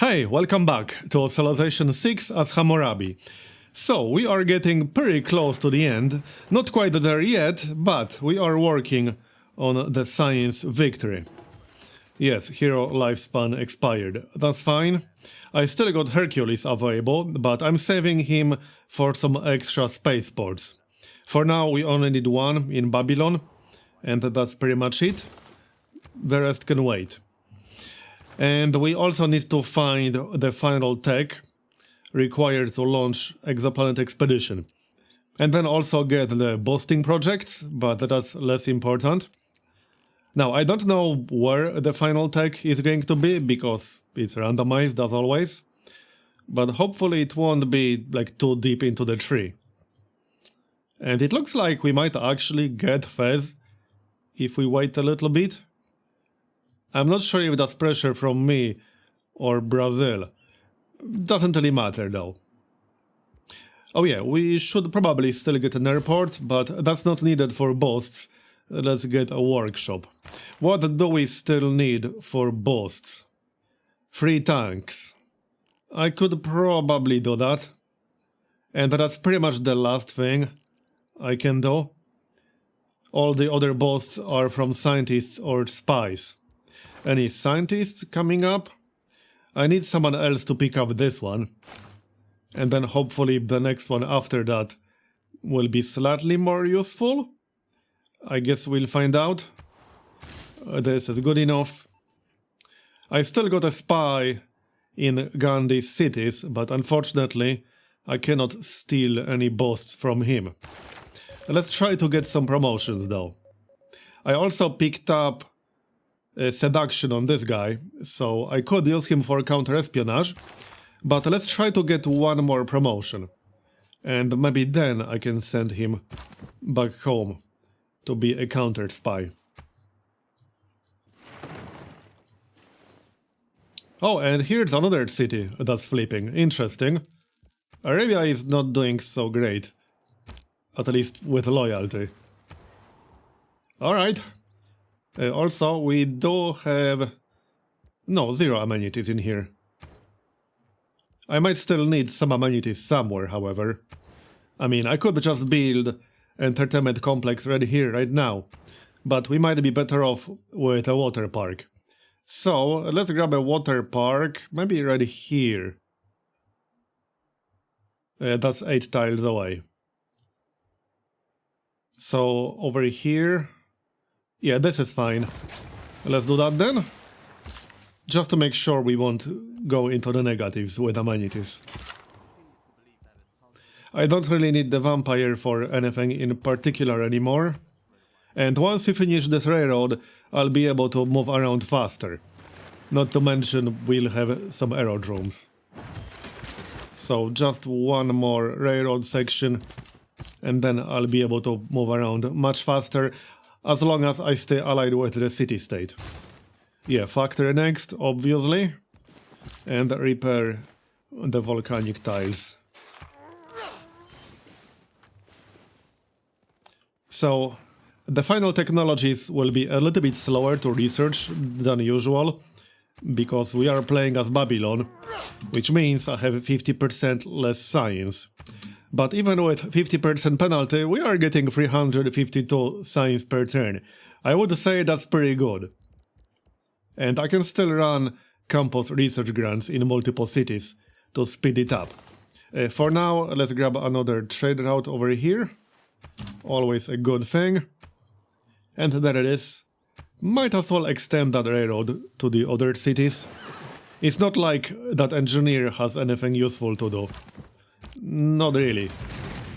Hey, welcome back to Civilization 6 as Hammurabi. So, we are getting pretty close to the end. Not quite there yet, but we are working on the science victory. Yes, hero lifespan expired. That's fine. I still got Hercules available, but I'm saving him for some extra spaceports. For now, we only need one in Babylon, and that's pretty much it. The rest can wait. And we also need to find the final tech required to launch exoplanet expedition. And then also get the boosting projects, but that's less important. Now, I don't know where the final tech is going to be, because it's randomized as always. But hopefully it won't be like too deep into the tree. And it looks like we might actually get Fez if we wait a little bit. I'm not sure if that's pressure from me or Brazil. Doesn't really matter though. Oh yeah, we should probably still get an airport, but that's not needed for boosts. Let's get a workshop. What do we still need for boosts? 3 tanks. I could probably do that. And that's pretty much the last thing I can do. All the other boosts are from scientists or spies. Any scientists coming up? I need someone else to pick up this one. And then hopefully the next one after that will be slightly more useful. I guess we'll find out. This is good enough. I still got a spy in Gandhi's cities, but unfortunately I cannot steal any boosts from him. Let's try to get some promotions though. I also picked up seduction on this guy, so I could use him for counter-espionage, but let's try to get one more promotion. And maybe then I can send him back home to be a counter-spy. Oh, and here's another city that's flipping. Interesting. Arabia is not doing so great. At least with loyalty. Alright. Also, we do have... No, 0 amenities in here. I might still need some amenities somewhere, however. I mean, I could just build entertainment complex right here, right now. But we might be better off with a water park. So, let's grab a water park, maybe right here. That's 8 tiles away. So, over here... Yeah, this is fine. Let's do that then. Just to make sure we won't go into the negatives with amenities. I don't really need the vampire for anything in particular anymore. And once we finish this railroad, I'll be able to move around faster. Not to mention we'll have some aerodromes. So just one more railroad section, and then I'll be able to move around much faster, as long as I stay allied with the city-state. Yeah, factory next, obviously. And repair the volcanic tiles. So, the final technologies will be a little bit slower to research than usual, because we are playing as Babylon, which means I have 50% less science. But even with 50% penalty, we are getting 352 science per turn. I would say that's pretty good. And I can still run campus research grants in multiple cities to speed it up. For now, let's grab another trade route over here. Always a good thing. And there it is. Might as well extend that railroad to the other cities. It's not like that engineer has anything useful to do. Not really.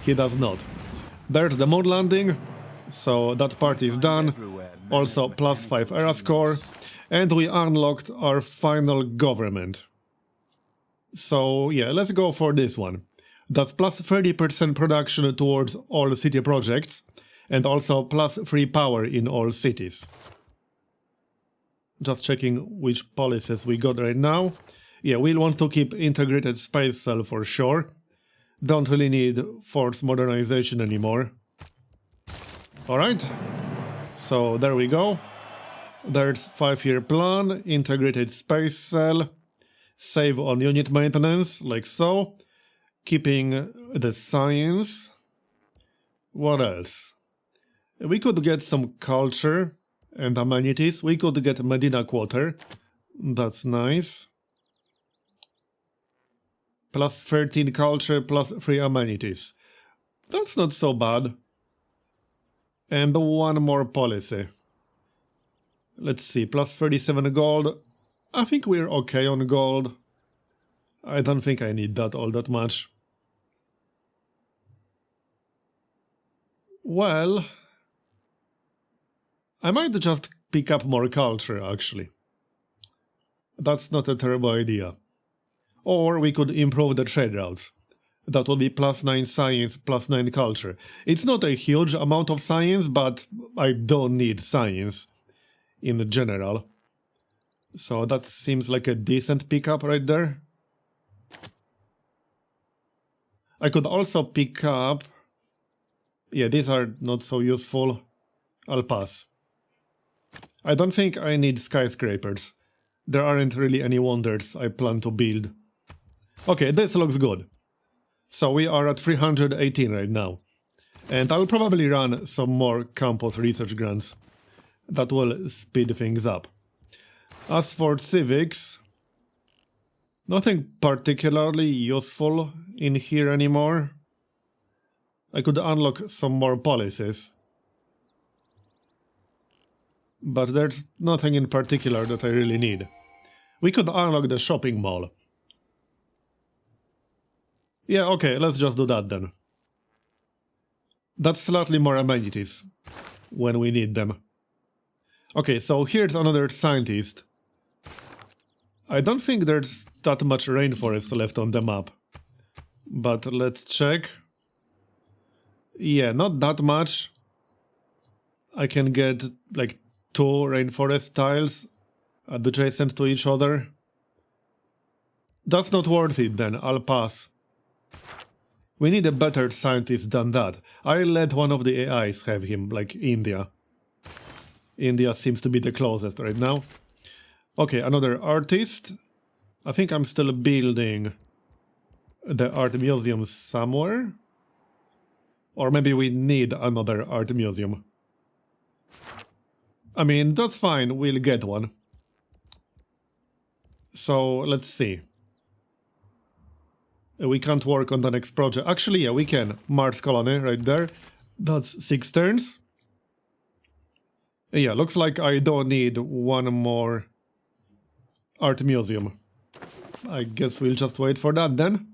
He does not. There's the moon landing, so that part is done. Also +5 era score. And we unlocked our final government. So yeah, let's go for this one. That's +30% production towards all city projects. And also +3 power in all cities. Just checking which policies we got right now. Yeah, we'll want to keep integrated space cell for sure. Don't really need force modernization anymore. Alright, so there we go. There's 5-year plan, integrated space cell, Save on unit maintenance, like so. Keeping the science. What else? We could get some culture and amenities. We could get Medina Quarter. That's nice. Plus 13 culture, plus 3 amenities. That's not so bad. And one more policy. Let's see, plus 37 gold. I think we're okay on gold. I don't think I need that all that much. Well, I might just pick up more culture, actually. That's not a terrible idea. Or we could improve the trade routes. That would be plus 9 science, plus 9 culture. It's not a huge amount of science, but I don't need science in general. So that seems like a decent pickup right there. I could also pick up... Yeah, these are not so useful. I'll pass. I don't think I need skyscrapers. There aren't really any wonders I plan to build. Okay, this looks good. So we are at 318 right now. And I'll probably run some more campus research grants. That will speed things up. As for civics, nothing particularly useful in here anymore. I could unlock some more policies. But there's nothing in particular that I really need. We could unlock the shopping mall. Yeah, okay, let's just do that then. That's slightly more amenities when we need them. Okay, so here's another scientist. I don't think there's that much rainforest left on the map. But let's check. Yeah, not that much. I can get like 2 rainforest tiles adjacent to each other. That's not worth it then, I'll pass. We need a better scientist than that. I let one of the AIs have him, like India. India seems to be the closest right now. Okay, another artist. I think I'm still building the art museum somewhere. Or maybe we need another art museum. I mean, that's fine, we'll get one. So, let's see. We can't work on the next project. Actually, yeah, we can. Mars colony, right there. That's 6 turns. Yeah, looks like I don't need one more art museum. I guess we'll just wait for that then.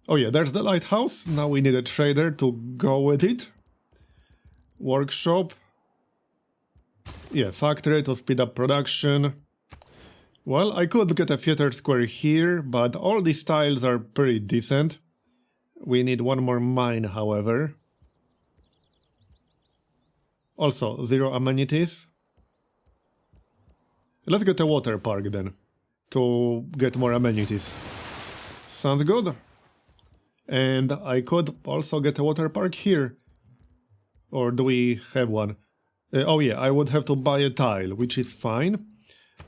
Oh yeah, there's the lighthouse. Now we need a trader to go with it. Workshop. Yeah, factory to speed up production. Well, I could get a theater square here, but all these tiles are pretty decent. We need one more mine, however. Also, 0 amenities. Let's get a water park then, to get more amenities. Sounds good. And I could also get a water park here. Or do we have one? Oh yeah, I would have to buy a tile, which is fine.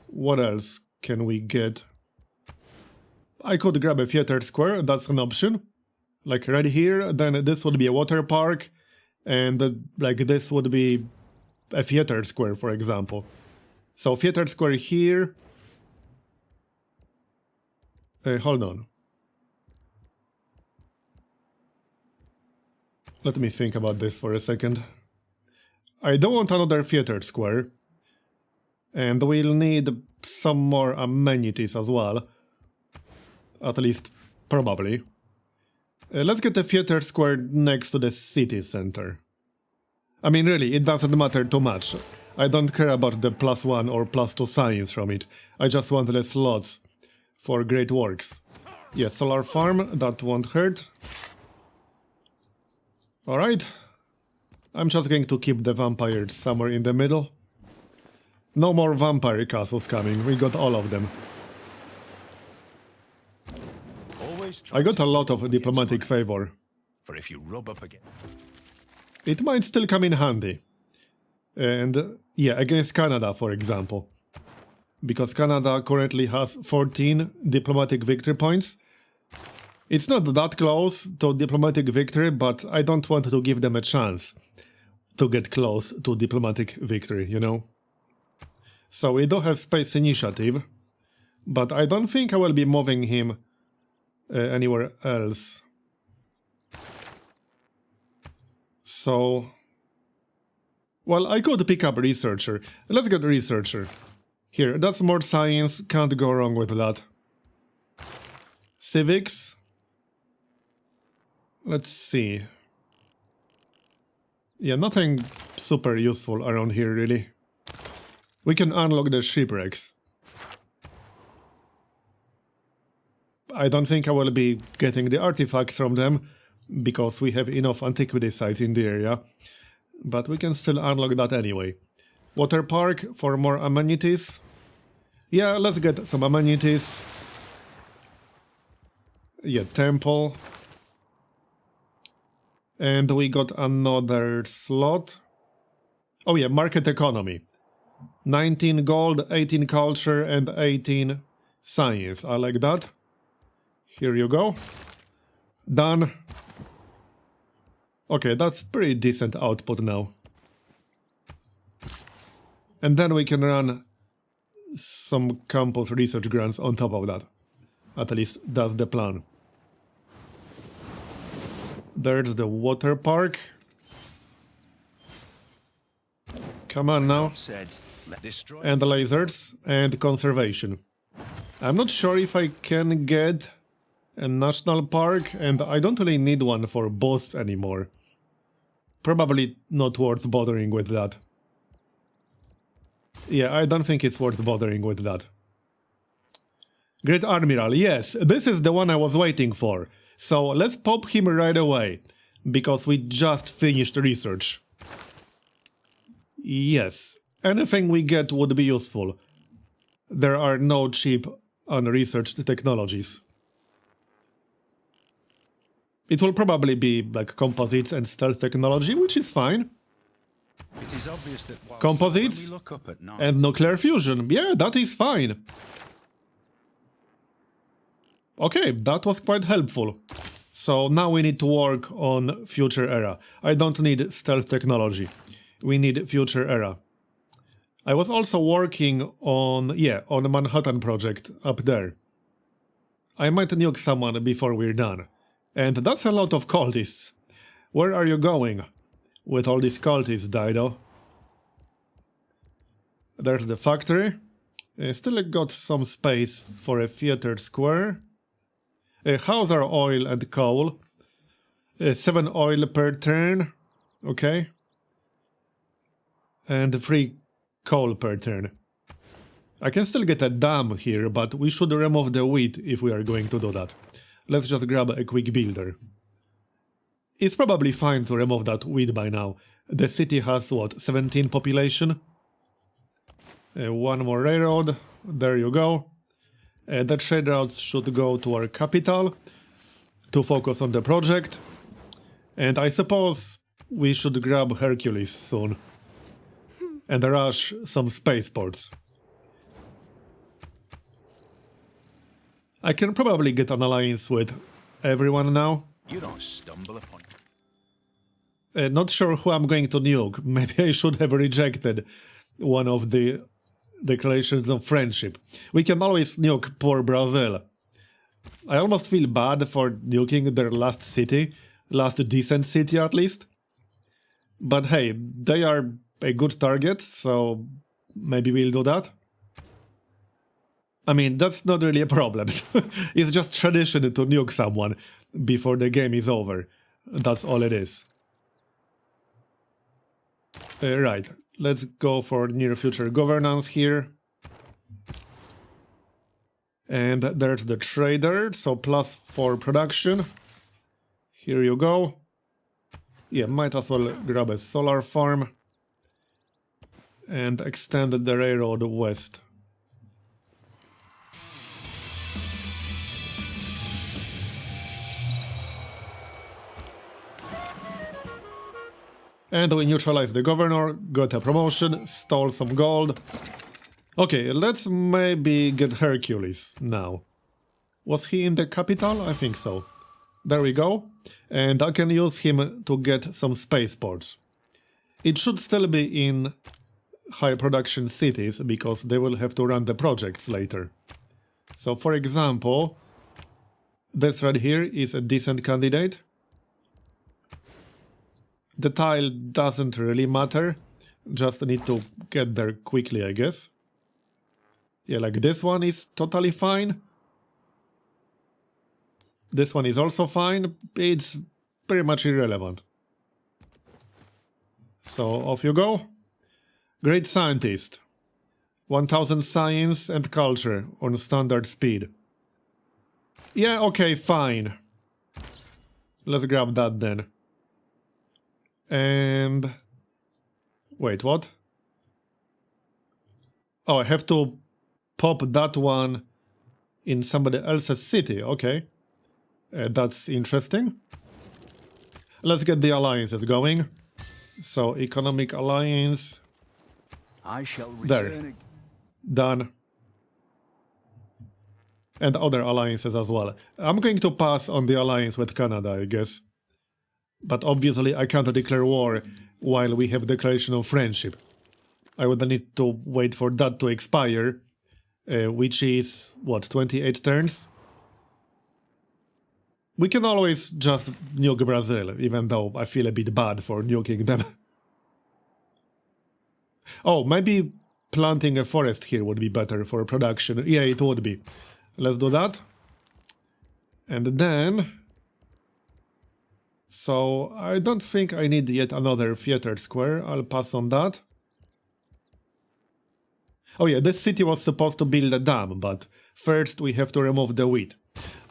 What else can we get? I could grab a theater square, that's an option. Like right here, then this would be a water park. And like this would be a theater square, for example. So theater square here. Hold on. Let me think about this for a second. I don't want another theater square. And we'll need some more amenities as well. At least, probably. Let's get a theater square next to the city center. I mean, really, it doesn't matter too much. I don't care about the +1 or +2 science from it. I just want the slots for great works. Yeah, solar farm, that won't hurt. Alright. I'm just going to keep the vampires somewhere in the middle. No more vampire castles coming, we got all of them. I got a lot of diplomatic favor. For if you rub up again. It might still come in handy. And yeah, against Canada, for example. because Canada currently has 14 diplomatic victory points. It's not that close to diplomatic victory, but I don't want to give them a chance to get close to diplomatic victory, you know? So we do have space initiative, but I don't think I will be moving him anywhere else. So, well, I could pick up researcher. Let's get researcher. Here, that's more science, can't go wrong with that. Civics. Let's see. Yeah, nothing super useful around here, really. We can unlock the shipwrecks. I don't think I will be getting the artifacts from them, because we have enough antiquity sites in the area. But we can still unlock that anyway. Water park for more amenities. Yeah, let's get some amenities. Yeah, temple. And we got another slot. Oh yeah, market economy. 19 gold, 18 culture, and 18 science. I like that. Here you go. Done. Okay, that's pretty decent output now. And then we can run some campus research grants on top of that. At least that's the plan. There's the water park. Come on now. And the lasers and conservation. I'm not sure if I can get a national park, and I don't really need one for boss anymore. Probably not worth bothering with that. Yeah, I don't think it's worth bothering with that. Great Admiral, yes, this is the one I was waiting for. So let's pop him right away, because we just finished research. Yes, anything we get would be useful. There are no cheap unresearched technologies. It will probably be like composites and stealth technology, which is fine. It is obvious that Composites when we look up at night, and nuclear fusion, yeah, that is fine. Okay, that was quite helpful. So now we need to work on future era. I don't need stealth technology. We need future era. I was also working on, yeah, on the Manhattan project up there. I might nuke someone before we're done. And that's a lot of cultists. Where are you going with all these cultists, Dido? There's the factory. Still got some space for a theater square. How's our oil and coal? 7 oil per turn. Okay. And 3 coal per turn. I can still get a dam here, but we should remove the wheat if we are going to do that. Let's just grab a quick builder. It's probably fine to remove that wheat by now. The city has, what, 17 population? One more railroad. There you go. The trade routes should go to our capital to focus on the project. And I suppose we should grab Hercules soon. And rush some spaceports. I can probably get an alliance with everyone now. you don't stumble upon it. Not sure who I'm going to nuke. Maybe I should have rejected one of the declarations of friendship. We can always nuke poor Brazil. I almost feel bad for nuking their last city. Last decent city, at least. But hey, they are a good target, so maybe we'll do that. I mean, that's not really a problem. It's just tradition to nuke someone before the game is over. That's all it is. Right, let's go for near future governance here. And there's the trader, so +4 production. Here you go. Yeah, might as well grab a solar farm. And extend the railroad west. And we neutralized the governor, got a promotion, stole some gold. Okay, let's maybe get Hercules now. Was he in the capital? I think so. There we go. And I can use him to get some spaceports. It should still be in high production cities, because they will have to run the projects later. So, for example, this right here is a decent candidate. The tile doesn't really matter, just need to get there quickly, I guess. Yeah, like this one is totally fine. This one is also fine, it's pretty much irrelevant. So, off you go. Great scientist. 1000 science and culture on standard speed. Yeah, okay, fine. Let's grab that then. And... wait, what? Oh, I have to pop that one in somebody else's city, okay. That's interesting. Let's get the alliances going. So, economic alliance... I shall there. return. Done. And other alliances as well. I'm going to pass on the alliance with Canada, I guess. But obviously I can't declare war while we have declaration of friendship. I would need to wait for that to expire, which is, what, 28 turns? We can always just nuke Brazil, even though I feel a bit bad for nuking them. Oh, maybe planting a forest here would be better for production. Yeah, it would be. Let's do that. And then... so, I don't think I need yet another theater square. I'll pass on that. Oh yeah, this city was supposed to build a dam, but first we have to remove the wheat.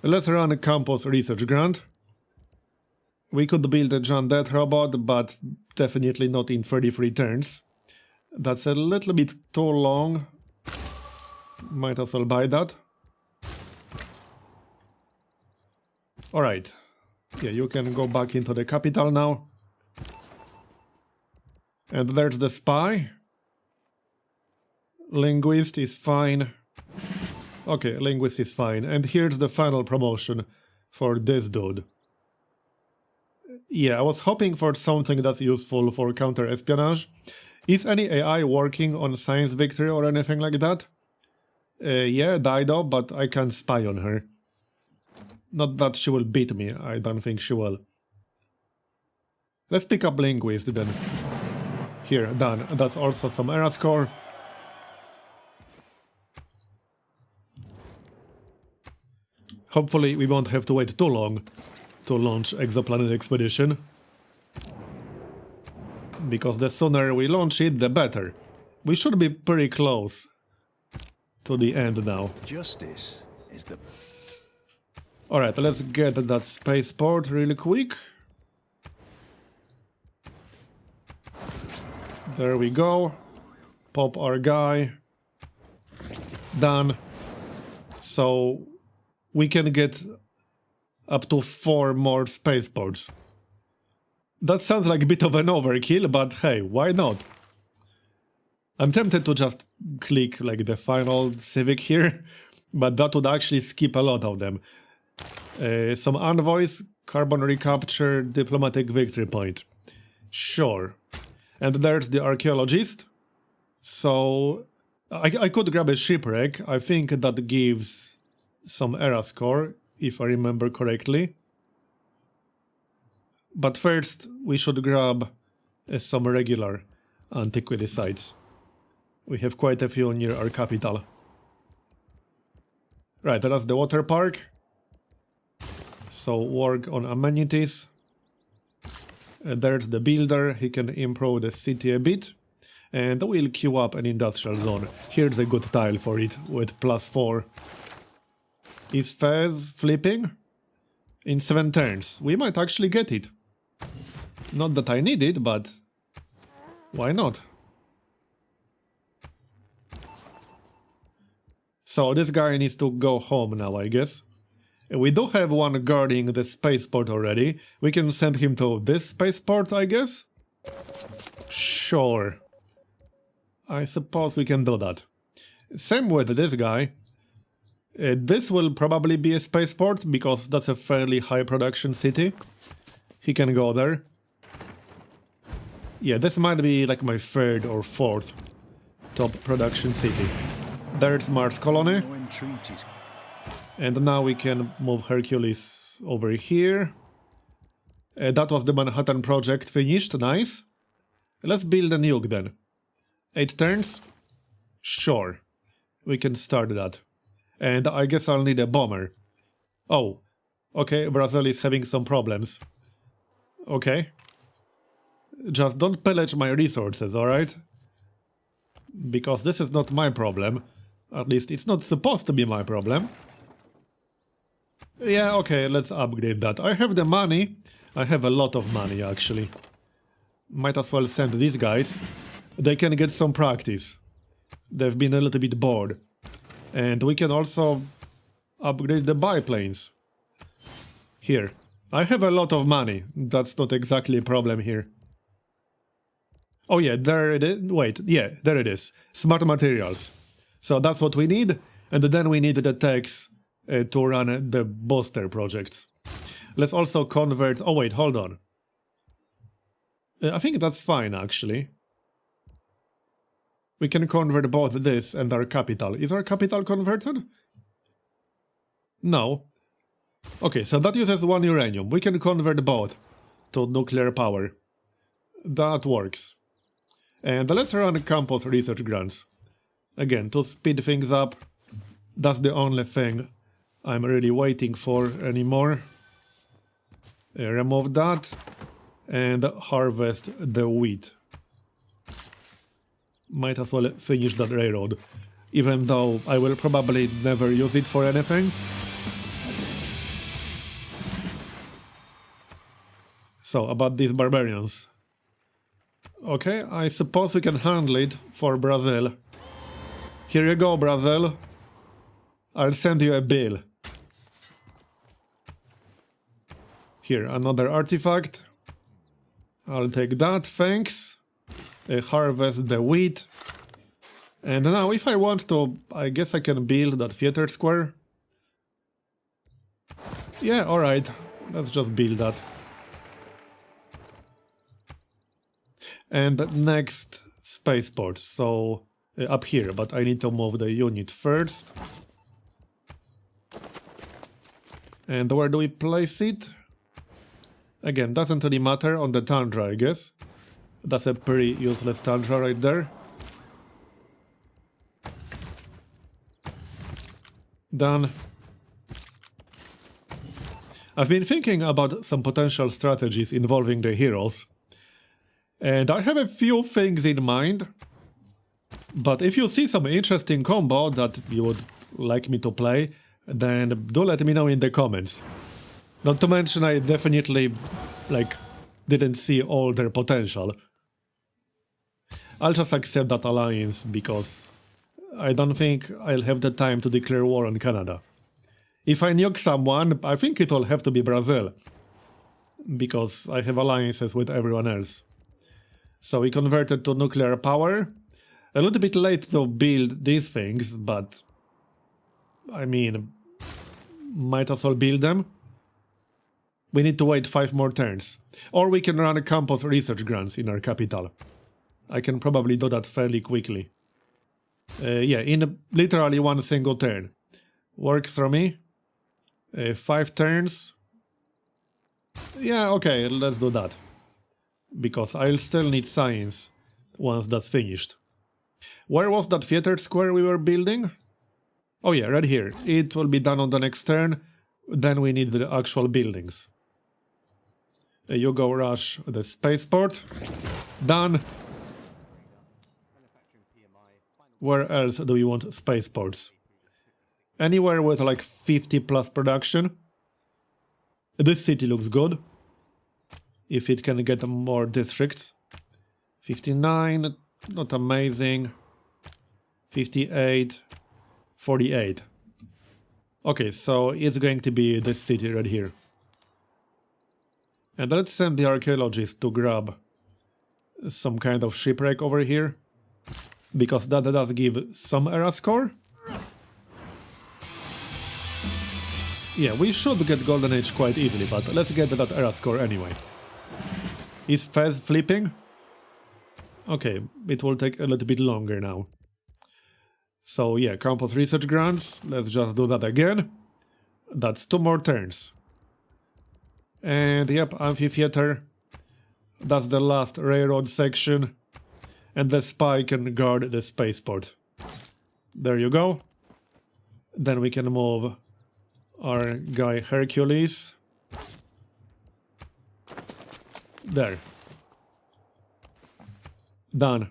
Let's run a campus research grant. We could build a John Death robot, but definitely not in 33 turns. That's a little bit too long. Might as well buy that. Alright. Yeah, you can go back into the capital now. And there's the spy. Linguist is fine. Okay, linguist is fine. And here's the final promotion for this dude. Yeah, I was hoping for something that's useful for counter-espionage. Is any AI working on science victory or anything like that? Yeah, Dido, but I can't spy on her. Not that she will beat me, I don't think she will. Let's pick up linguist then. Here, done. That's also some era score. Hopefully we won't have to wait too long to launch Exoplanet Expedition. Because the sooner we launch it, the better. We should be pretty close to the end now. Justice is the... Alright, let's get that spaceport really quick. There we go. Pop our guy. Done. So we can get up to 4 more spaceports. That sounds like a bit of an overkill, but hey, why not? I'm tempted to just click like the final civic here, but that would actually skip a lot of them. Some envoys, carbon recapture, diplomatic victory point. Sure. And there's the archaeologist. So I could grab a shipwreck. I think that gives some era score, if I remember correctly. But first, we should grab some regular antiquity sites. We have quite a few near our capital. Right, that's the water park. So work on amenities. There's the builder, he can improve the city a bit. And we'll queue up an industrial zone. Here's a good tile for it, with +4. Is Fez flipping? In 7 turns. We might actually get it. Not that I need it, but why not? So this guy needs to go home now, I guess. We do have one guarding the spaceport already. We can send him to this spaceport, I guess? Sure. I suppose we can do that. Same with this guy. This will probably be a spaceport, because that's a fairly high production city. He can go there. Yeah, this might be like my 3rd or 4th top production city. There's Mars colony. And now we can move Hercules over here. That was the Manhattan project finished, nice. Let's build a nuke then. 8 turns? Sure. We can start that. And I guess I'll need a bomber. Oh, okay, Brazil is having some problems. Okay. Just don't pillage my resources, alright? Because this is not my problem. At least it's not supposed to be my problem. Yeah, okay, let's upgrade that. I have the money. I have a lot of money, actually. Might as well send these guys. They can get some practice. They've been a little bit bored. And we can also upgrade the biplanes. Here. I have a lot of money. That's not exactly a problem here. Oh yeah, there it is. Wait, yeah, there it is. Smart materials. So that's what we need. And then we need the techs to run the booster projects. Let's also convert... Oh wait, hold on. I think that's fine, actually. We can convert both this and our capital. Is our capital converted? No. Okay, so that uses 1 uranium. We can convert both to nuclear power. That works. And let's run campus research grants. Again, to speed things up. That's the only thing I'm really waiting for anymore. Remove that. And harvest the wheat. Might as well finish that railroad. Even though I will probably never use it for anything. So, about these barbarians. Okay, I suppose we can handle it for Brazil. Here you go, Brazil. I'll send you a bill. Here, another artifact. I'll take that, thanks. Harvest the wheat. And now, if I want to, I guess I can build that theater square. Yeah, alright. Let's just build that. And next, spaceport. So, up here, but I need to move the unit first. And where do we place it? Again, doesn't really matter on the tundra, I guess. That's a pretty useless tundra right there. Done. I've been thinking about some potential strategies involving the heroes. And I have a few things in mind. But if you see some interesting combo that you would like me to play, then do let me know in the comments. Not to mention I definitely, didn't see all their potential. I'll just accept that alliance because I don't think I'll have the time to declare war on Canada. If I nuke someone, I think it'll have to be Brazil. Because I have alliances with everyone else. So we converted to nuclear power. A little bit late to build these things, but... I mean... might as well build them. We need to wait 5 more turns. Or we can run a campus research grants in our capital. I can probably do that fairly quickly. Yeah, in literally 1 single turn. Works for me. 5 turns. Yeah, okay, let's do that. Because I'll still need science once that's finished. Where was that theater square we were building? Oh yeah, right here. It will be done on the next turn. Then we need the actual buildings. You go rush the spaceport. Done. Where else do we want spaceports? Anywhere with like 50 plus production. This city looks good. If it can get more districts. 59, not amazing. 58, 48. Okay, so it's going to be this city right here. And let's send the archaeologist to grab some kind of shipwreck over here. because that does give some era score. Yeah, we should get Golden Age quite easily, but let's get that era score anyway. Is Fez flipping? Okay, it will take a little bit longer now. So yeah, campus research grants, let's just do that again. That's 2 more turns. And yep, amphitheater. That's the last railroad section. And the spy can guard the spaceport. There you go. Then we can move our guy Hercules. There. Done.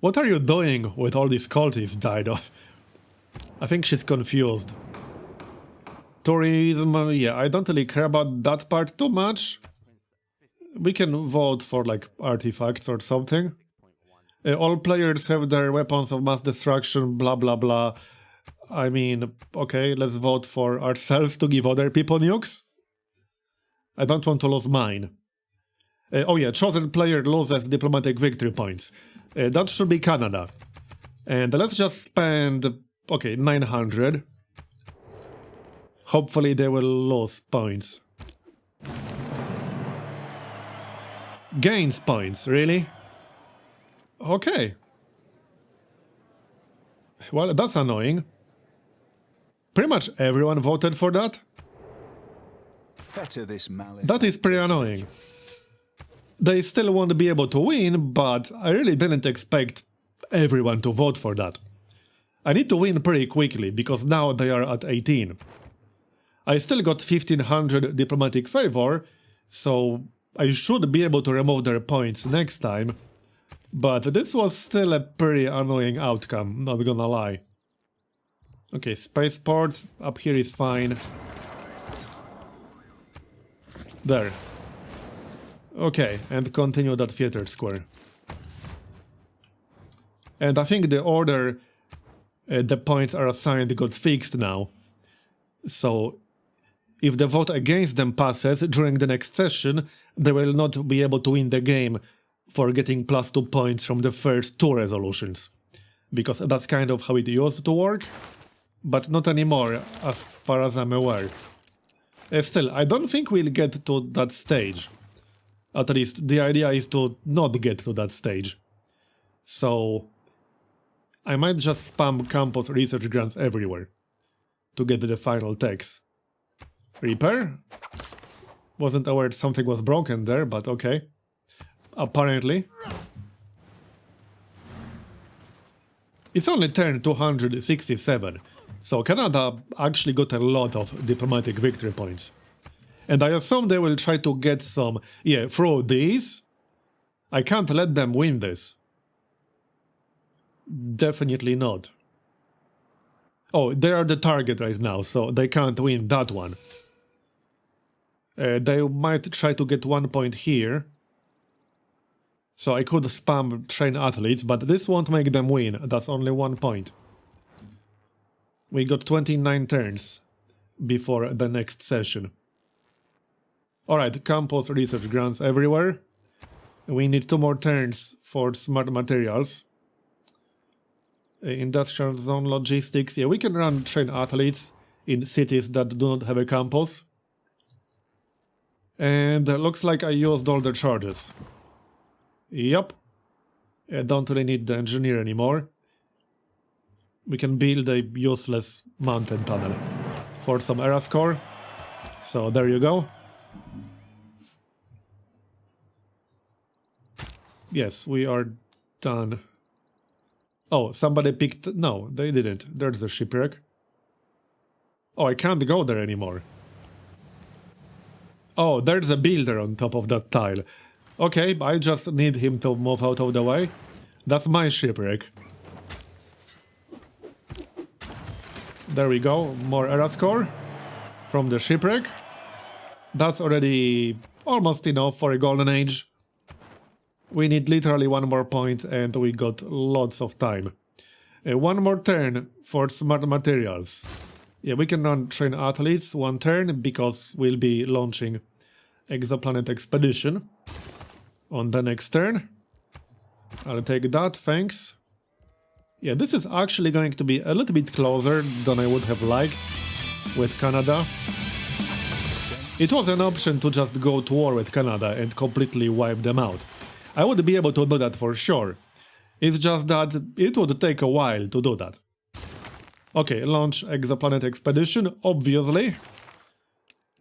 What are you doing with all these cultists died off? I think she's confused. Tourism, yeah, I don't really care about that part too much. We can vote for like artifacts or something. All players have their weapons of mass destruction, blah blah blah. I mean, okay, let's vote for ourselves to give other people nukes. I don't want to lose mine. Oh yeah, chosen player loses diplomatic victory points. That should be Canada. And let's just spend, okay, 900. Hopefully they will lose points. Gains points, really? Okay. Well, that's annoying. Pretty much everyone voted for that. That is pretty annoying. They still won't be able to win, but I really didn't expect everyone to vote for that. I need to win pretty quickly, because now they are at 18. I still got 1500 diplomatic favor, so I should be able to remove their points next time. But this was still a pretty annoying outcome, not gonna lie. Okay, Spaceport, up here is fine. There. Okay, and continue that theater square. And I think the order the points are assigned got fixed now. So, if the vote against them passes during the next session, they will not be able to win the game for getting +2 points from the first 2 resolutions. Because that's kind of how it used to work, but not anymore, as far as I'm aware. Still, I don't think we'll get to that stage. At least, the idea is to not get to that stage. So, I might just spam campus research grants everywhere to get the final text. Repair? Wasn't aware something was broken there, but okay. Apparently. It's only turn 267, so Canada actually got a lot of diplomatic victory points. And I assume they will try to get some, yeah, through these. I can't let them win this. Definitely not. Oh, they are the target right now, so they can't win that one. They might try to get 1 point here. So I could spam train athletes, but this won't make them win. That's only 1 point. We got 29 turns before the next session. Alright, campus research grants everywhere. We need 2 more turns for smart materials. Industrial zone logistics. Yeah, we can run train athletes in cities that do not have a campus. And looks like I used all the charges. Yup. I don't really need the engineer anymore. We can build a useless mountain tunnel for some era score. So there you go. Yes, we are done. Oh, somebody picked... No, they didn't. There's the shipwreck. Oh, I can't go there anymore. Oh, there's a builder on top of that tile. Okay, I just need him to move out of the way. That's my shipwreck. There we go, more era score from the shipwreck. That's already almost enough for a golden age. We need literally 1 more point and we got lots of time. 1 more turn for smart materials. Yeah, we can run train athletes 1 turn because we'll be launching exoplanet expedition on the next turn. I'll take that, thanks. Yeah, this is actually going to be a little bit closer than I would have liked with Canada. It was an option to just go to war with Canada and completely wipe them out. I would be able to do that for sure. It's just that it would take a while to do that. Okay, launch exoplanet expedition, obviously.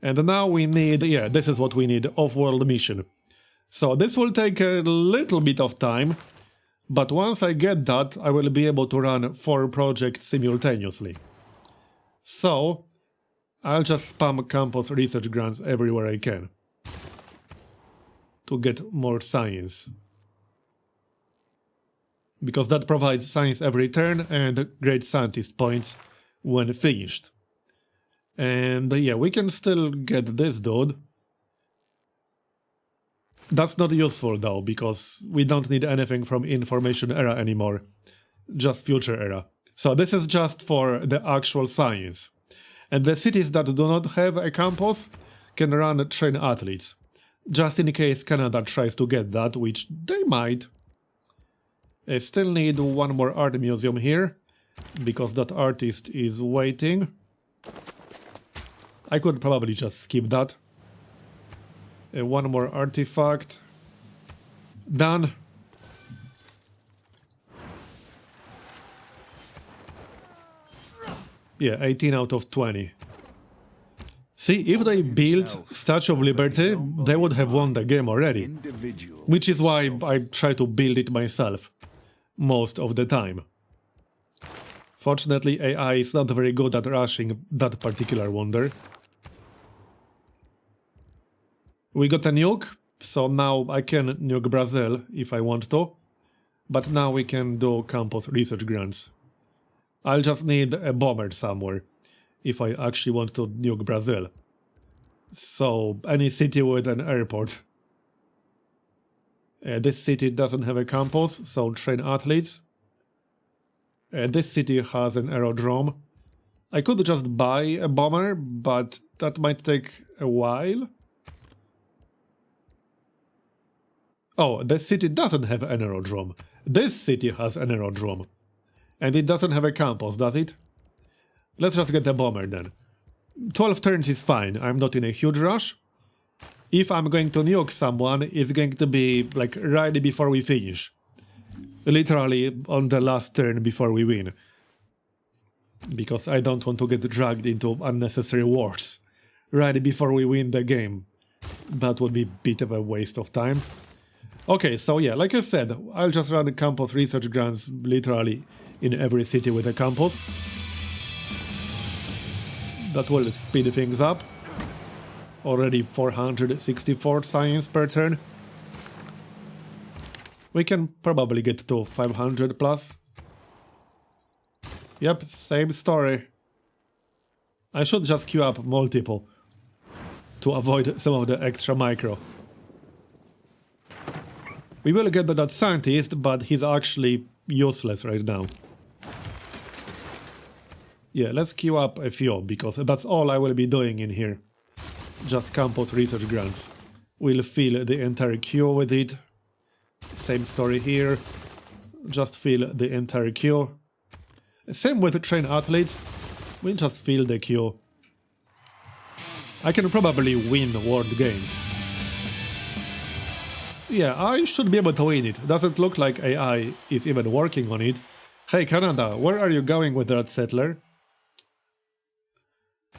And now we need, yeah, this is what we need, off-world mission. So this will take a little bit of time, but once I get that, I will be able to run 4 projects simultaneously. So, I'll just spam campus research grants everywhere I can to get more science. Because that provides science every turn and great scientist points when finished. And yeah, we can still get this dude. That's not useful though, because we don't need anything from information era anymore. Just future era. So this is just for the actual science. And the cities that do not have a campus can run train athletes. Just in case Canada tries to get that, which they might. I still need one more art museum here, because that artist is waiting. I could probably just skip that. One more artifact. Done. Yeah, 18 out of 20. See, if they built Statue of Liberty, they would have won the game already. Which is why I try to build it myself most of the time. Fortunately, AI is not very good at rushing that particular wonder. We got a nuke, so now I can nuke Brazil if I want to. But now we can do campus research grants. I'll just need a bomber somewhere if I actually want to nuke Brazil. So, any city with an airport. This city doesn't have a campus, so train athletes. This city has an aerodrome. I could just buy a bomber, but that might take a while. Oh, this city doesn't have an aerodrome. This city has an aerodrome. And it doesn't have a campus, does it? Let's just get a bomber then. 12 turns is fine, I'm not in a huge rush. If I'm going to nuke someone, it's going to be like right before we finish. Literally on the last turn before we win. Because I don't want to get dragged into unnecessary wars right before we win the game. That would be a bit of a waste of time. Okay, so yeah, like I said, I'll just run campus research grants literally in every city with a campus. That will speed things up. Already 464 science per turn. We can probably get to 500 plus. Yep, same story. I should just queue up multiple to avoid some of the extra micro. We will get that scientist, but he's actually useless right now. Yeah, let's queue up a few, because that's all I will be doing in here. Just campus research grants. We'll fill the entire queue with it. Same story here. Just fill the entire queue. Same with train athletes. We'll just fill the queue. I can probably win world games. Yeah, I should be able to win it. Doesn't look like AI is even working on it. Hey Canada, where are you going with that settler?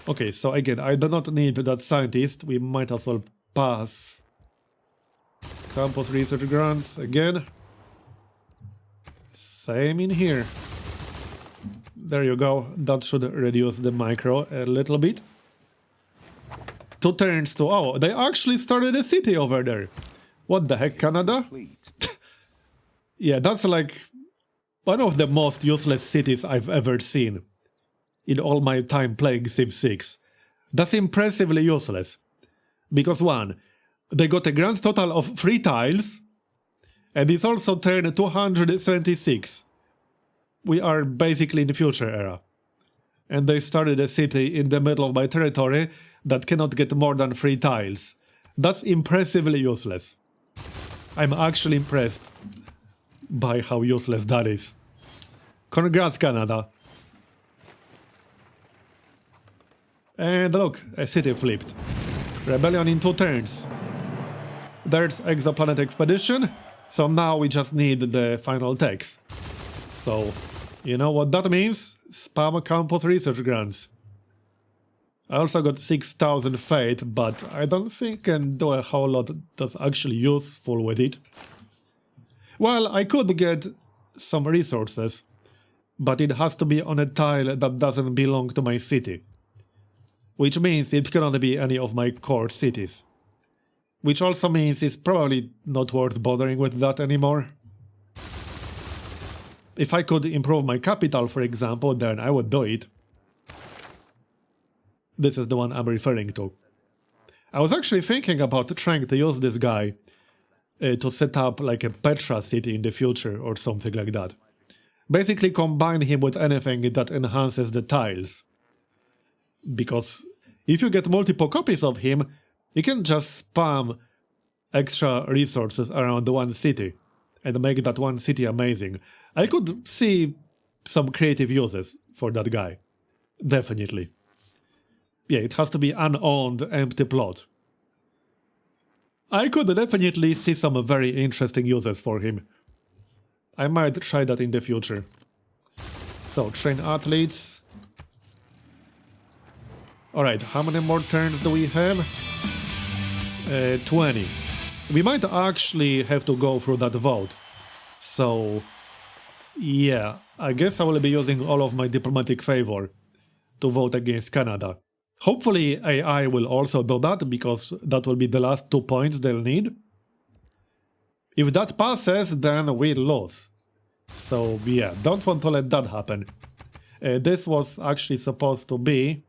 Okay, so again, I do not need that scientist. We might as well pass. Campus research grants again. Same in here. There you go. That should reduce the micro a little bit. 2 turns to... Oh, they actually started a city over there. What the heck, Canada? Yeah, that's like one of the most useless cities I've ever seen in all my time playing Civ 6. That's impressively useless. Because 1, they got a grand total of 3 tiles, and it's also turn 276. We are basically in the future era. And they started a city in the middle of my territory that cannot get more than 3 tiles. That's impressively useless. I'm actually impressed by how useless that is. Congrats, Canada. And look, a city flipped. Rebellion in 2 turns. There's Exoplanet Expedition, so now we just need the final text. So, you know what that means? Spam campus research grants. I also got 6,000 fate, but I don't think I can do a whole lot that's actually useful with it. Well, I could get some resources, but it has to be on a tile that doesn't belong to my city. Which means it cannot be any of my core cities. Which also means it's probably not worth bothering with that anymore. If I could improve my capital, for example, then I would do it. This is the one I'm referring to. I was actually thinking about trying to use this guy to set up like a Petra city in the future or something like that. Basically combine him with anything that enhances the tiles. Because if you get multiple copies of him, you can just spam extra resources around one city and make that one city amazing. I could see some creative uses for that guy. Definitely. Yeah, it has to be unowned, empty plot. I could definitely see some very interesting uses for him. I might try that in the future. So, train athletes. Alright, how many more turns do we have? 20. We might actually have to go through that vote. So, yeah, I guess I will be using all of my diplomatic favor to vote against Canada. Hopefully AI will also do that, because that will be the last 2 points they'll need. If that passes, then we lose. So yeah, don't want to let that happen. This was actually supposed to be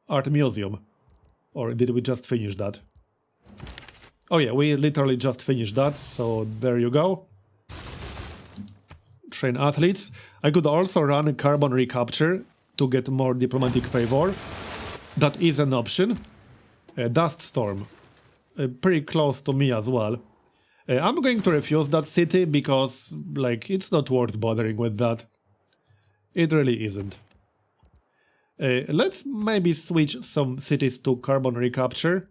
Art Museum. Or did we just finish that? Oh yeah, we literally just finished that, so there you go. Train athletes. I could also run carbon recapture to get more diplomatic favor. That is an option. Dust Storm. Pretty close to me as well. I'm going to refuse that city because, like, it's not worth bothering with that. It really isn't. Let's maybe switch some cities to carbon recapture.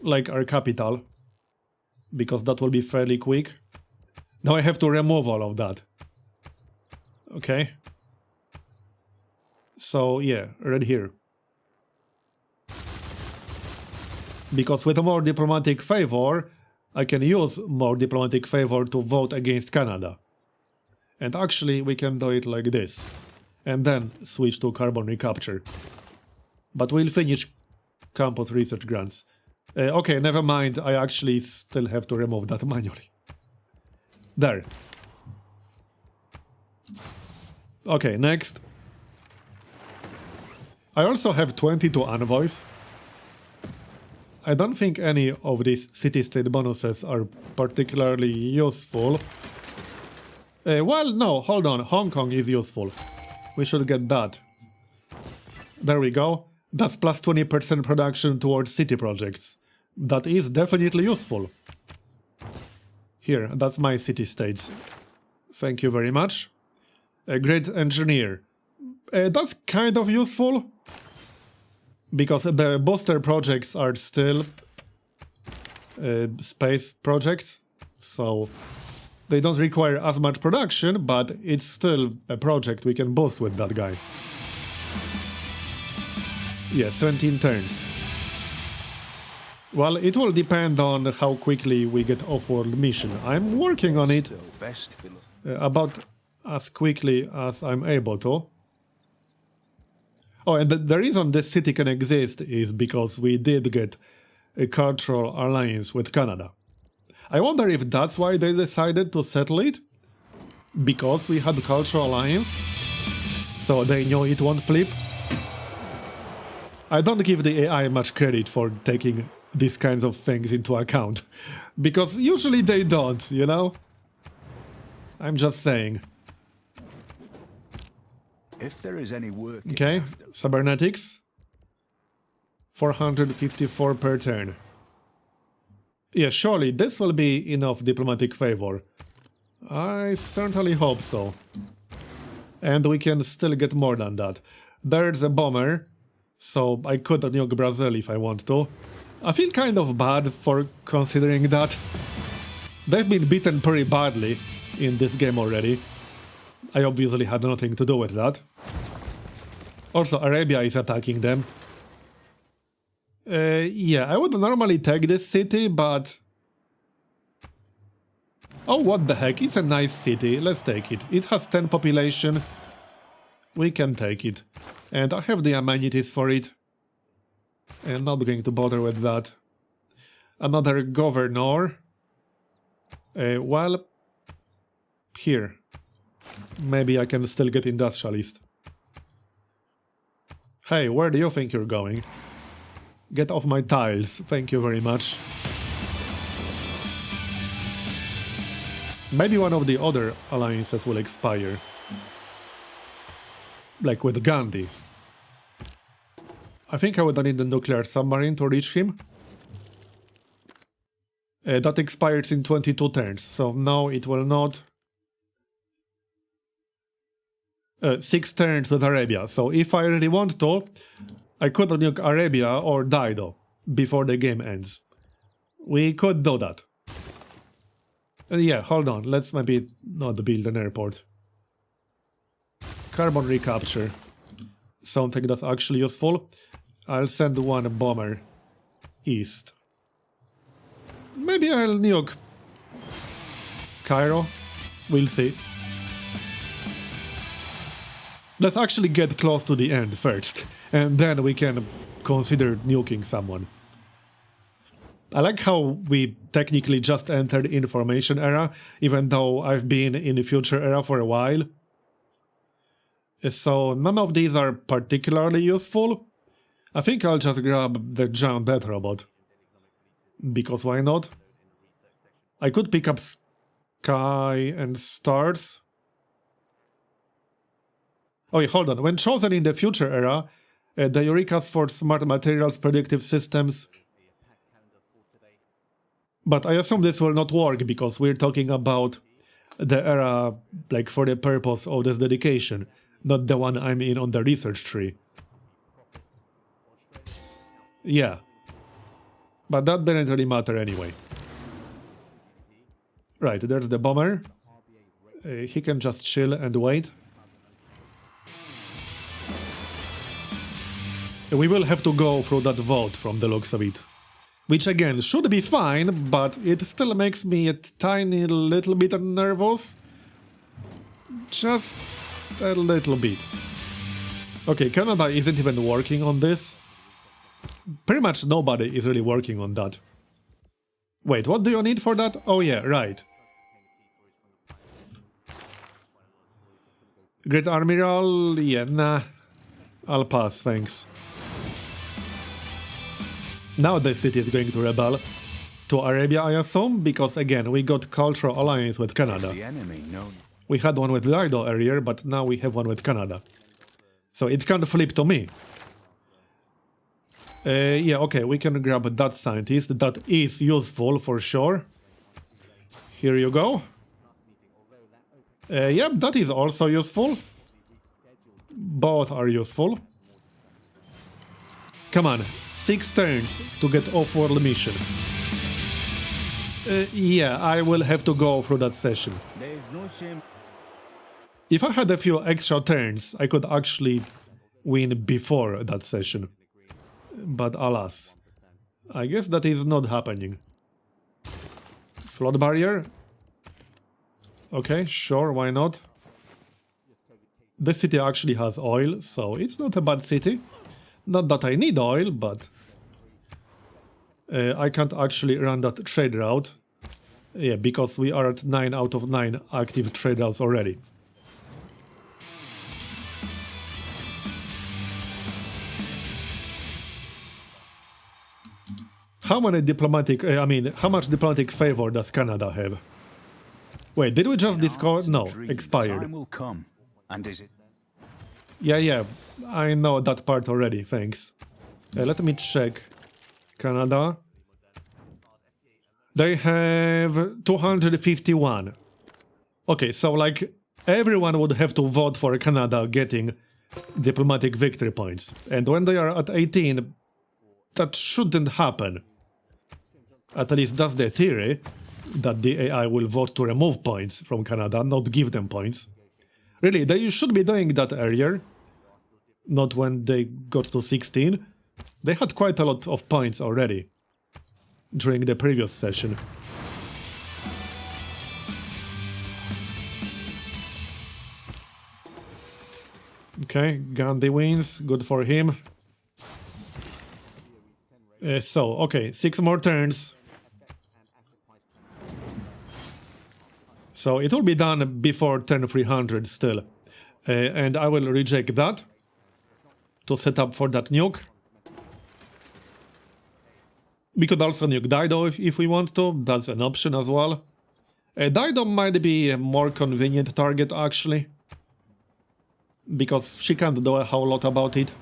Like our capital. Because that will be fairly quick. Now I have to remove all of that. Okay. So yeah, right here. Because with more diplomatic favor, I can use more diplomatic favor to vote against Canada. And actually we can do it like this. And then switch to carbon recapture. But we'll finish campus research grants. Okay, never mind, I actually still have to remove that manually. There. Okay, next. I also have 22 envoys. I don't think any of these city-state bonuses are particularly useful. Well, no, hold on, Hong Kong is useful. We should get that. There we go. That's plus 20% production towards city projects. That is definitely useful. Here, that's my city-states. Thank you very much. A great engineer. That's kind of useful. Because the booster projects are still space projects, so they don't require as much production, but it's still a project we can boost with that guy. Yeah, 17 turns. Well, it will depend on how quickly we get off-world mission. I'm working on it about as quickly as I'm able to. Oh, and the reason this city can exist is because we did get a cultural alliance with Canada. I wonder if that's why they decided to settle it? Because we had a cultural alliance? So they knew it won't flip? I don't give the AI much credit for taking these kinds of things into account. Because usually they don't, you know? I'm just saying. If there is any work. Okay, cybernetics. 454 per turn. Yeah, surely this will be enough diplomatic favor. I certainly hope so. And we can still get more than that. There's a bomber, so I could nuke Brazil if I want to. I feel kind of bad for considering that. They've been beaten pretty badly in this game already. I obviously had nothing to do with that. Also, Arabia is attacking them. Yeah, I would normally take this city, but... Oh, what the heck, it's a nice city, let's take it. It has 10 population. We can take it. And I have the amenities for it. And not going to bother with that. Another governor. Well... Here. Maybe I can still get industrialist. Hey, where do you think you're going? Get off my tiles, thank you very much. Maybe one of the other alliances will expire. Like with Gandhi. I think I would need the nuclear submarine to reach him. That expires in 22 turns, so no, it will not. 6 turns with Arabia, so if I really want to, I could nuke Arabia or Dido before the game ends. We could do that. Yeah, hold on, let's maybe not build an airport. Carbon recapture. Something that's actually useful. I'll send one bomber east. Maybe I'll nuke Cairo. We'll see. Let's actually get close to the end first, and then we can consider nuking someone. I like how we technically just entered information era, even though I've been in the future era for a while. So none of these are particularly useful. I think I'll just grab the giant death robot. Because why not? I could pick up Sky and Stars. Oh yeah, hold on. When chosen in the future era, the Eureka's for smart materials, predictive systems. But I assume this will not work because we're talking about the era, like, for the purpose of this dedication, not the one I'm in on the research tree. Yeah. But that didn't really matter anyway. Right, there's the bomber. He can just chill and wait. We will have to go through that vote from the looks of it. Which again, should be fine, but it still makes me a tiny little bit nervous. Just a little bit. Okay, Canada isn't even working on this. Pretty much nobody is really working on that. Wait, what do you need for that? Oh yeah, right. Great Admiral, yeah, nah. I'll pass, thanks. Now the city is going to rebel. To Arabia, I assume, because again, we got cultural alliance with Canada. We had one with Dido earlier, but now we have one with Canada. So it can flip to me. Yeah, okay, we can grab that scientist. That is useful for sure. Here you go. Yep, that is also useful. Both are useful. Come on, 6 turns to get off-world mission. Yeah, I will have to go through that session. If I had a few extra turns, I could actually win before that session. But alas, I guess that is not happening. Flood barrier? Okay, sure, why not? This city actually has oil, so it's not a bad city. Not that I need oil, but I can't actually run that trade route. Yeah, because we are at 9 out of 9 active trade routes already. How many diplomatic, how much diplomatic favor does Canada have? Wait, did we just discard? No, expired. Yeah, I know that part already, thanks. Let me check. Canada. They have 251. Okay, so like everyone would have to vote for Canada getting diplomatic victory points. And when they are at 18, that shouldn't happen. At least that's the theory, that the AI will vote to remove points from Canada, not give them points. Really, they should be doing that earlier, not when they got to 16. They had quite a lot of points already during the previous session. Okay, Gandhi wins, good for him. Okay, 6 more turns. So it will be done before turn 300 still. And I will reject that to set up for that nuke. We could also nuke Dido if we want to, that's an option as well. Dido might be a more convenient target actually, because she can't do a whole lot about it.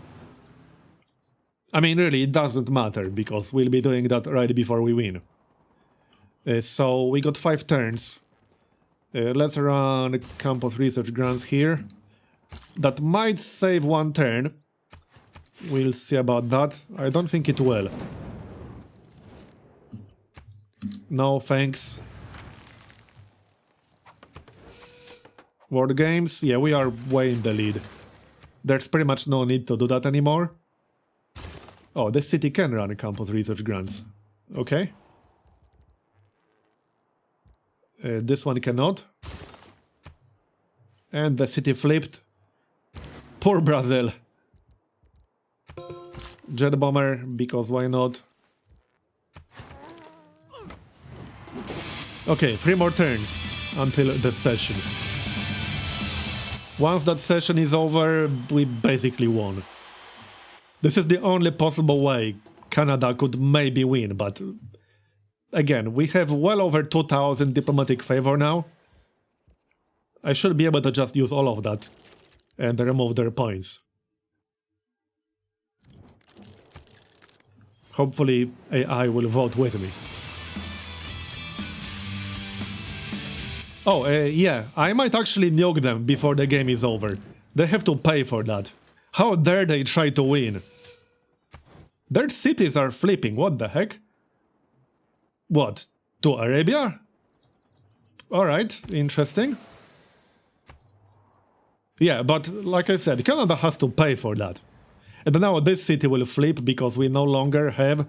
I mean, really, it doesn't matter, because we'll be doing that right before we win. So we got 5 turns. Let's run campus research grants here. That might save 1 turn. We'll see about that. I don't think it will. No, thanks. World Games? Yeah, we are way in the lead. There's pretty much no need to do that anymore. Oh, this city can run campus research grants. Okay. This one cannot. And the city flipped. Poor Brazil. Jet bomber, because why not? Okay, 3 more turns until the session. Once that session is over, we basically won. This is the only possible way Canada could maybe win, but again, we have well over 2000 diplomatic favor now. I should be able to just use all of that and remove their points. Hopefully AI will vote with me. Oh, yeah, I might actually nuke them before the game is over. They have to pay for that. How dare they try to win? Their cities are flipping, what the heck? What, to Arabia? Alright, interesting. Yeah, but like I said, Canada has to pay for that. And now this city will flip because we no longer have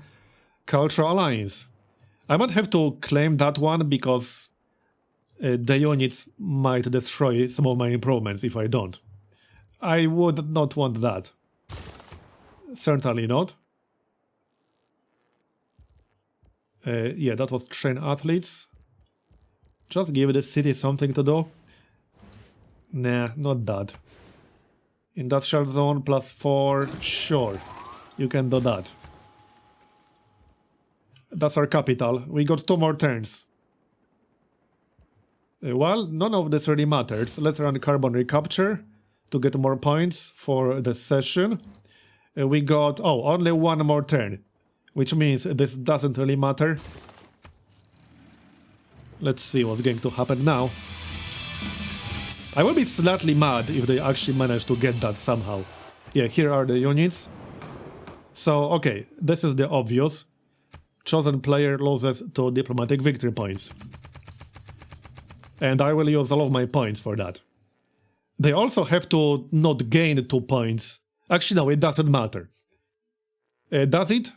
cultural alliance. I might have to claim that one because the units might destroy some of my improvements if I don't. I would not want that. Certainly not. Yeah, that was train athletes. Just give the city something to do. Nah, not that. Industrial zone +4, sure. You can do that. That's our capital. We got 2 more turns. Well, none of this really matters. Let's run carbon recapture to get more points for the session. We got, oh, only 1 more turn, which means this doesn't really matter. Let's see what's going to happen now. I will be slightly mad if they actually manage to get that somehow. Yeah, here are the units. So, okay, this is the obvious. Chosen player loses 2 diplomatic victory points. And I will use all of my points for that. They also have to not gain 2 points. Actually, no, it doesn't matter. Does it?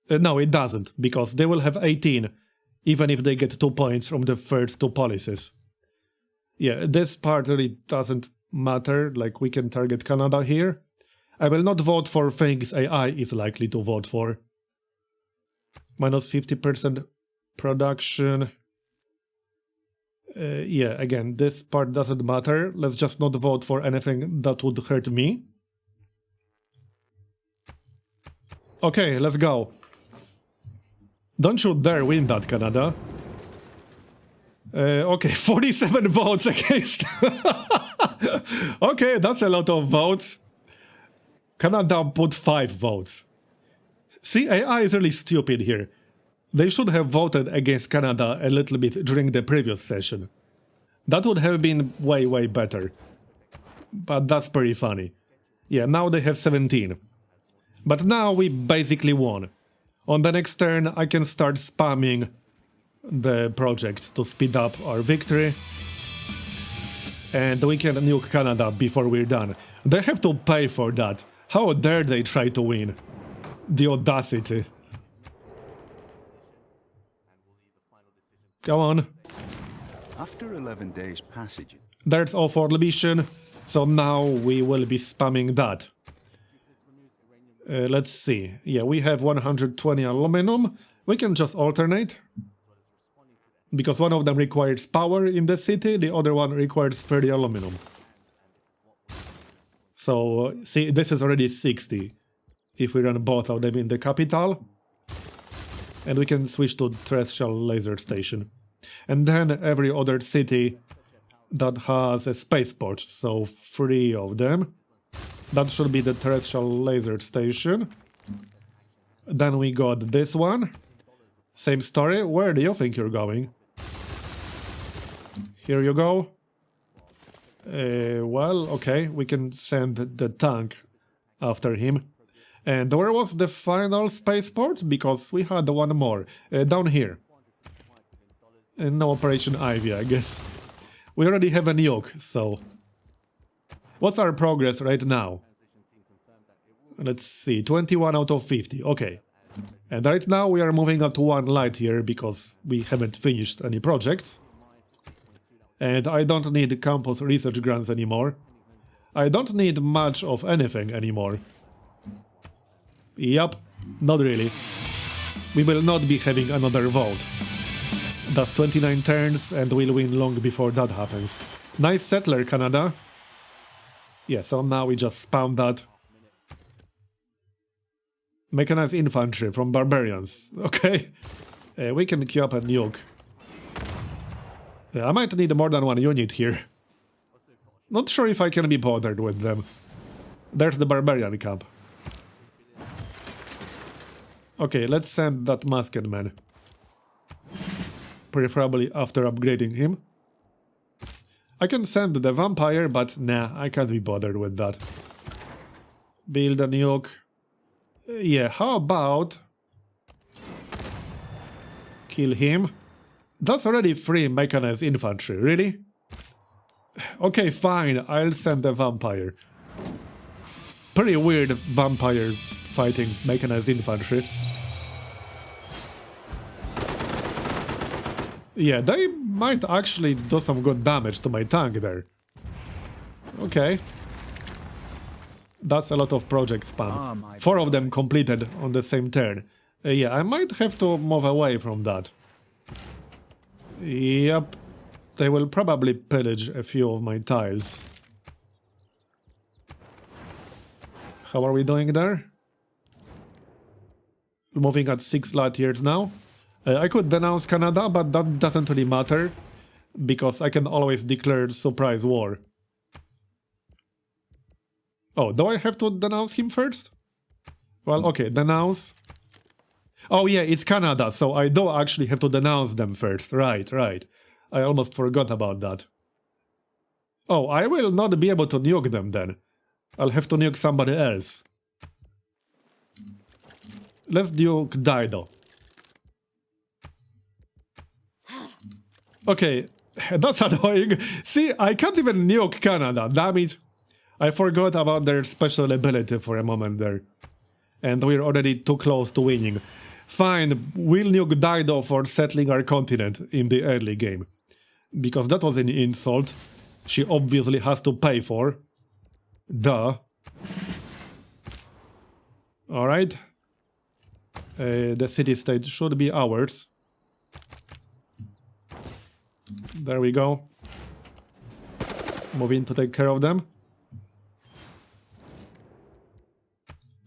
No, it doesn't, because they will have 18, even if they get 2 points from the first 2 policies. Yeah, this part really doesn't matter, like we can target Canada here. I will not vote for things AI is likely to vote for. Minus 50% production. Yeah, again, this part doesn't matter. Let's just not vote for anything that would hurt me. Okay, let's go. Don't you dare win that, Canada. Okay, 47 votes against. Okay, that's a lot of votes. Canada put 5 votes. See, AI is really stupid here. They should have voted against Canada a little bit during the previous session. That would have been way, way better. But that's pretty funny. Yeah, now they have 17. But now we basically won. On the next turn, I can start spamming the projects to speed up our victory. And we can nuke Canada before we're done. They have to pay for that. How dare they try to win? The audacity. Go on. After 11 days passage. There's all for the mission. So now we will be spamming that. Let's see. Yeah, we have 120 aluminum. We can just alternate. Because one of them requires power in the city, the other one requires 30 aluminum. So, see, this is already 60. If we run both of them in the capital. And we can switch to terrestrial laser station. And then every other city that has a spaceport, so 3 of them. That should be the terrestrial laser station. Then we got this one. Same story. Where do you think you're going? Here you go. Well, okay, we can send the tank after him. And where was the final spaceport? Because we had one more. Down here. No Operation Ivy, I guess. We already have a nuke, so... What's our progress right now? Let's see, 21 out of 50, okay. And right now we are moving up to 1 light year because we haven't finished any projects. And I don't need campus research grants anymore. I don't need much of anything anymore. Yup, not really. We will not be having another vote. That's 29 turns and we'll win long before that happens. Nice settler, Canada. Yeah, so now we just spam that. Mechanized infantry from barbarians. Okay. We can queue up a nuke. I might need more than 1 unit here. Not sure if I can be bothered with them. There's the barbarian camp. Okay, let's send that masked man. Preferably after upgrading him. I can send the vampire, but nah, I can't be bothered with that. Build a nuke. Yeah, how about... kill him? That's already 3 mechanized infantry, really? Okay, fine, I'll send the vampire. Pretty weird vampire fighting mechanized infantry. Yeah, they might actually do some good damage to my tank there. Okay. That's a lot of project spam. 4 of them completed on the same turn. Yeah, I might have to move away from that. Yep. They will probably pillage a few of my tiles. How are we doing there? Moving at 6 light years now. I could denounce Canada, but that doesn't really matter, because I can always declare surprise war. Oh, do I have to denounce him first? Well, okay, denounce. Oh yeah, it's Canada, so I do actually have to denounce them first. Right, right. I almost forgot about that. Oh, I will not be able to nuke them then. I'll have to nuke somebody else. Let's nuke Dido. Okay, that's annoying. See, I can't even nuke Canada, damn it. I forgot about their special ability for a moment there. And we're already too close to winning. Fine, we'll nuke Dido for settling our continent in the early game. Because that was an insult. She obviously has to pay for. Duh. Alright. The city-state should be ours. There we go. Move in to take care of them.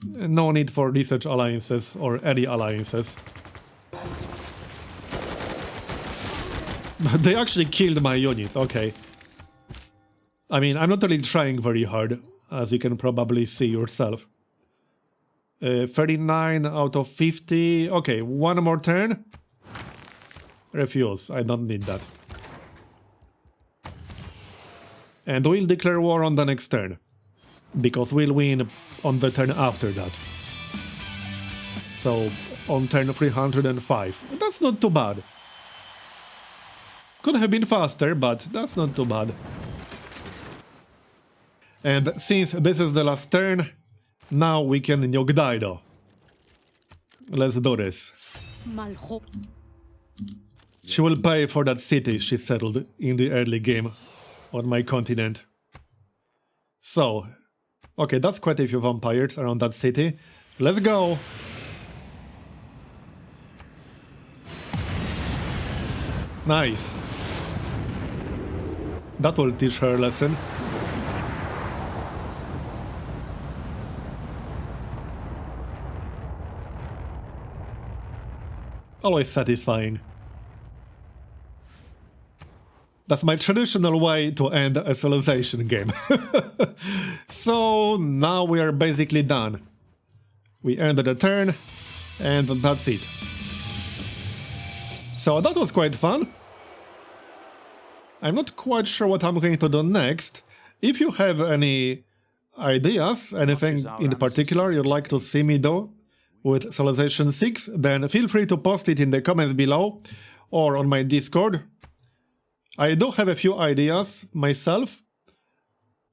No need for research alliances or any alliances. They actually killed my unit, okay. I mean, I'm not really trying very hard, as you can probably see yourself. 39 out of 50. Okay, one more turn. Refuse, I don't need that. And we'll declare war on the next turn. Because we'll win on the turn after that. So, on turn 305. That's not too bad. Could have been faster, but that's not too bad. And since this is the last turn, now we can nuke Dido. Let's do this. She will pay for that city she settled in the early game on my continent. So, okay, that's quite a few vampires around that city. Let's go! Nice. That will teach her a lesson. Always satisfying. That's my traditional way to end a civilization game. So now we are basically done. We ended the turn, and that's it. So that was quite fun. I'm not quite sure what I'm going to do next. If you have any ideas, anything in particular you'd like to see me do with Civilization 6, then feel free to post it in the comments below or on my Discord. I do have a few ideas myself,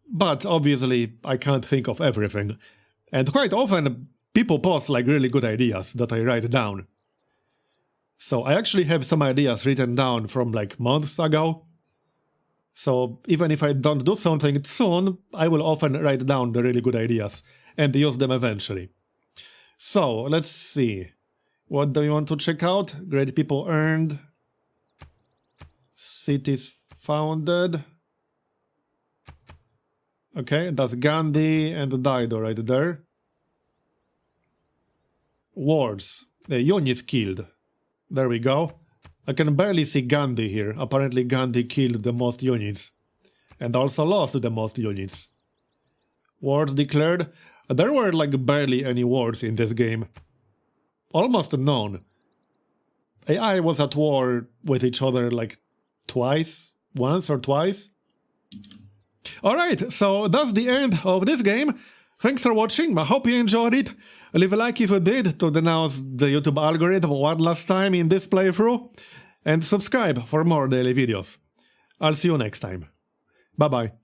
but obviously I can't think of everything. And quite often people post like really good ideas that I write down. So I actually have some ideas written down from like months ago. So even if I don't do something soon, I will often write down the really good ideas and use them eventually. So let's see. What do we want to check out? Great people earned. Cities founded. Okay, that's Gandhi and Dido right there. Wars. The units killed. There we go. I can barely see Gandhi here. Apparently Gandhi killed the most units. And also lost the most units. Wars declared. There were like barely any wars in this game. Almost none. AI was at war with each other like once or twice. Alright, so that's the end of this game. Thanks for watching, I hope you enjoyed it. Leave a like if you did to denounce the YouTube algorithm one last time in this playthrough. And subscribe for more daily videos. I'll see you next time. Bye bye.